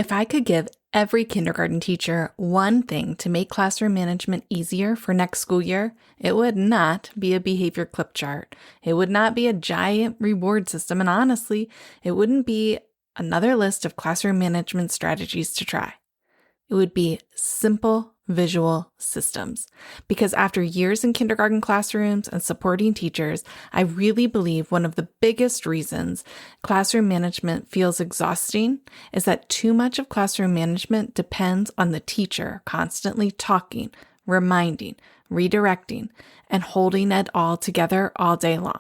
If I could give every kindergarten teacher one thing to make classroom management easier for next school year, it would not be a behavior clip chart. It would not be a giant reward system. And honestly, it wouldn't be another list of classroom management strategies to try. It would be simple visual systems. Because after years in kindergarten classrooms and supporting teachers, I really believe one of the biggest reasons classroom management feels exhausting is that too much of classroom management depends on the teacher constantly talking, reminding, redirecting, and holding it all together all day long.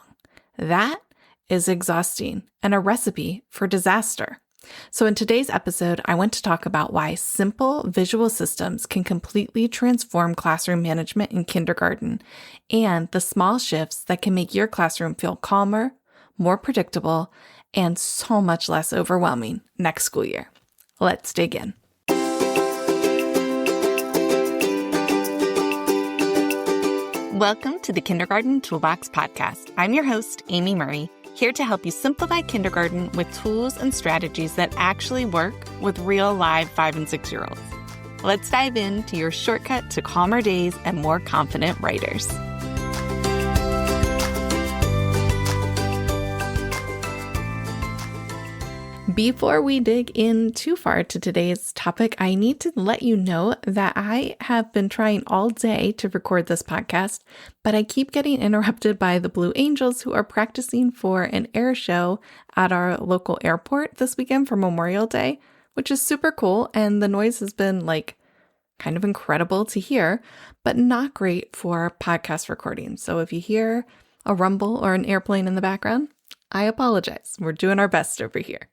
That is exhausting and a recipe for disaster. So in today's episode, I want to talk about why simple visual systems can completely transform classroom management in kindergarten and the small shifts that can make your classroom feel calmer, more predictable, and so much less overwhelming next school year. Let's dig in. Welcome to the Kindergarten Toolbox Podcast. I'm your host, Amy Murray, here to help you simplify kindergarten with tools and strategies that actually work with real live 5 and 6-year-olds. Let's dive into your shortcut to calmer days and more confident writers. Before we dig in too far to today's topic, I need to let you know that I have been trying all day to record this podcast, but I keep getting interrupted by the Blue Angels who are practicing for an air show at our local airport this weekend for Memorial Day, which is super cool. And the noise has been kind of incredible to hear, but not great for podcast recording. So if you hear a rumble or an airplane in the background, I apologize. We're doing our best over here.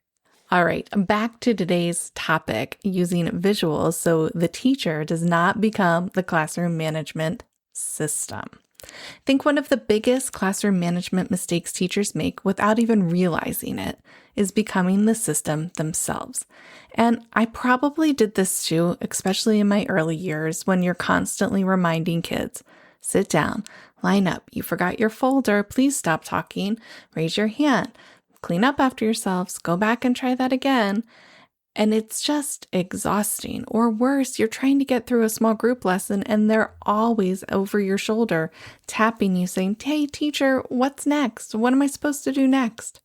All right, back to today's topic, using visuals so the teacher does not become the classroom management system. I think one of the biggest classroom management mistakes teachers make without even realizing it is becoming the system themselves. And I probably did this too, especially in my early years when you're constantly reminding kids, sit down, line up, you forgot your folder, please stop talking, raise your hand. Clean up after yourselves, go back and try that again. And it's just exhausting. Or worse, you're trying to get through a small group lesson and they're always over your shoulder, tapping you saying, hey, teacher, what's next? What am I supposed to do next?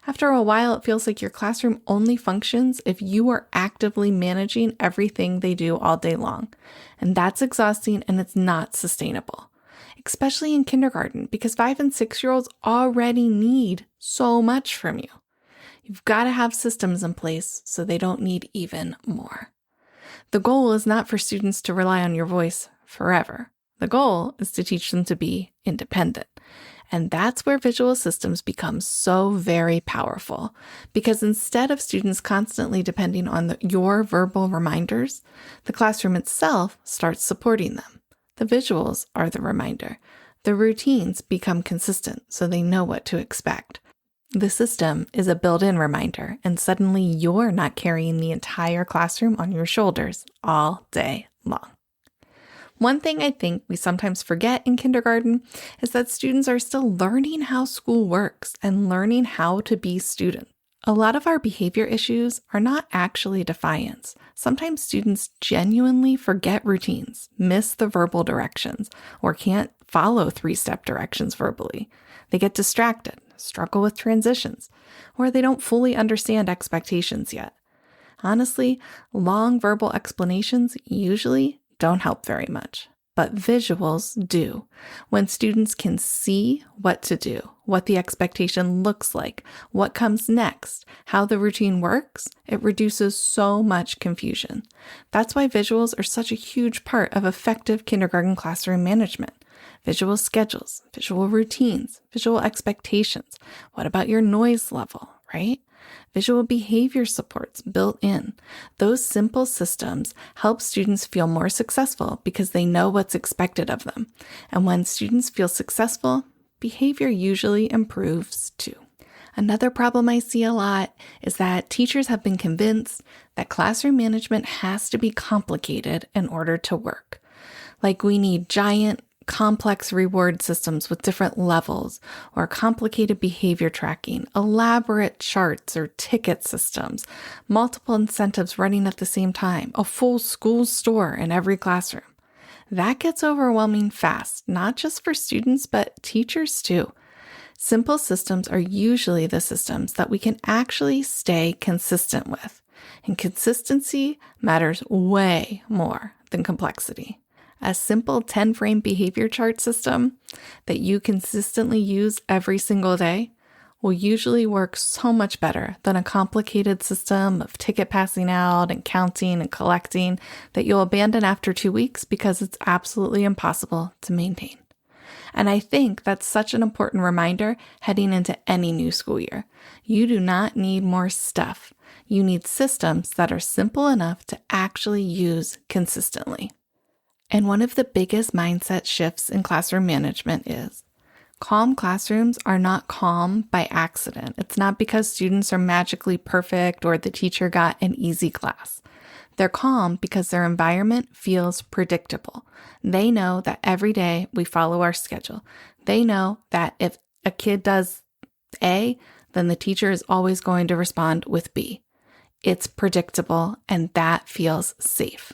After a while, it feels like your classroom only functions if you are actively managing everything they do all day long. And that's exhausting and it's not sustainable. Especially in kindergarten, because 5 and 6-year-olds already need so much from you. You've got to have systems in place so they don't need even more. The goal is not for students to rely on your voice forever. The goal is to teach them to be independent. And that's where visual systems become so very powerful, because instead of students constantly depending on your verbal reminders, the classroom itself starts supporting them. The visuals are the reminder. The routines become consistent so they know what to expect. The system is a built-in reminder, and suddenly you're not carrying the entire classroom on your shoulders all day long. One thing I think we sometimes forget in kindergarten is that students are still learning how school works and learning how to be students. A lot of our behavior issues are not actually defiance. Sometimes students genuinely forget routines, miss the verbal directions, or can't follow 3-step directions verbally. They get distracted, struggle with transitions, or they don't fully understand expectations yet. Honestly, long verbal explanations usually don't help very much. But visuals do. When students can see what to do, what the expectation looks like, what comes next, how the routine works, it reduces so much confusion. That's why visuals are such a huge part of effective kindergarten classroom management. Visual schedules, visual routines, visual expectations. What about your noise level, right? Visual behavior supports built in. Those simple systems help students feel more successful because they know what's expected of them. And when students feel successful, behavior usually improves too. Another problem I see a lot is that teachers have been convinced that classroom management has to be complicated in order to work. Like we need giant complex reward systems with different levels, or complicated behavior tracking, elaborate charts or ticket systems, multiple incentives running at the same time, a full school store in every classroom. That gets overwhelming fast, not just for students, but teachers too. Simple systems are usually the systems that we can actually stay consistent with. And consistency matters way more than complexity. A simple 10-frame behavior chart system that you consistently use every single day will usually work so much better than a complicated system of ticket passing out and counting and collecting that you'll abandon after 2 weeks because it's absolutely impossible to maintain. And I think that's such an important reminder heading into any new school year. You do not need more stuff. You need systems that are simple enough to actually use consistently. And one of the biggest mindset shifts in classroom management is calm classrooms are not calm by accident. It's not because students are magically perfect or the teacher got an easy class. They're calm because their environment feels predictable. They know that every day we follow our schedule. They know that if a kid does A, then the teacher is always going to respond with B. It's predictable, and that feels safe.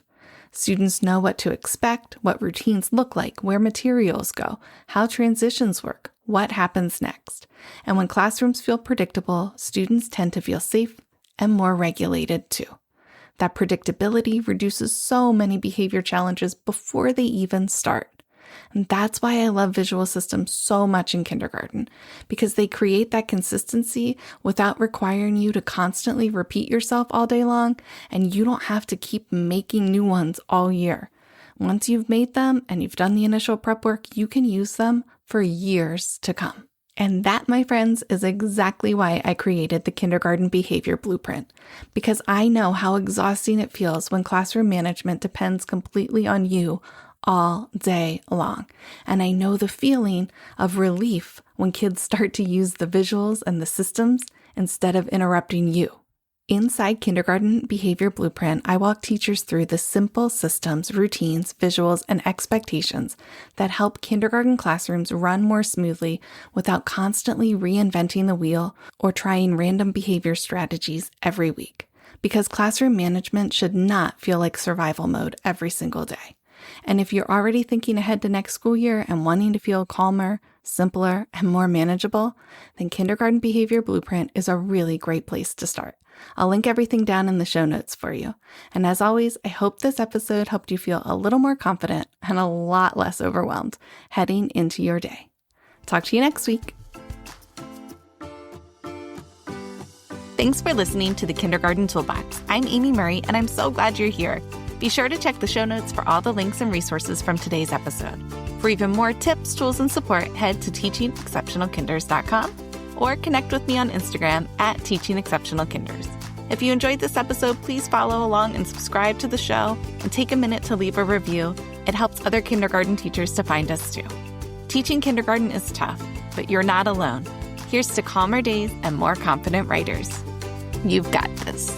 Students know what to expect, what routines look like, where materials go, how transitions work, what happens next. And when classrooms feel predictable, students tend to feel safe and more regulated too. That predictability reduces so many behavior challenges before they even start. And that's why I love visual systems so much in kindergarten, because they create that consistency without requiring you to constantly repeat yourself all day long, and you don't have to keep making new ones all year. Once you've made them and you've done the initial prep work, you can use them for years to come. And that, my friends, is exactly why I created the Kindergarten Behavior Blueprint, because I know how exhausting it feels when classroom management depends completely on you all day long. And I know the feeling of relief when kids start to use the visuals and the systems instead of interrupting you. Inside Kindergarten Behavior Blueprint, I walk teachers through the simple systems, routines, visuals, and expectations that help kindergarten classrooms run more smoothly without constantly reinventing the wheel or trying random behavior strategies every week. Because classroom management should not feel like survival mode every single day. And if you're already thinking ahead to next school year and wanting to feel calmer, simpler, and more manageable, then Kindergarten Behavior Blueprint is a really great place to start. I'll link everything down in the show notes for you. And as always, I hope this episode helped you feel a little more confident and a lot less overwhelmed heading into your day. Talk to you next week. Thanks for listening to the Kindergarten Toolbox. I'm Amy Murray, and I'm so glad you're here. Be sure to check the show notes for all the links and resources from today's episode. For even more tips, tools, and support, head to teachingexceptionalkinders.com or connect with me on Instagram at teachingexceptionalkinders. If you enjoyed this episode, please follow along and subscribe to the show and take a minute to leave a review. It helps other kindergarten teachers to find us too. Teaching kindergarten is tough, but you're not alone. Here's to calmer days and more confident writers. You've got this.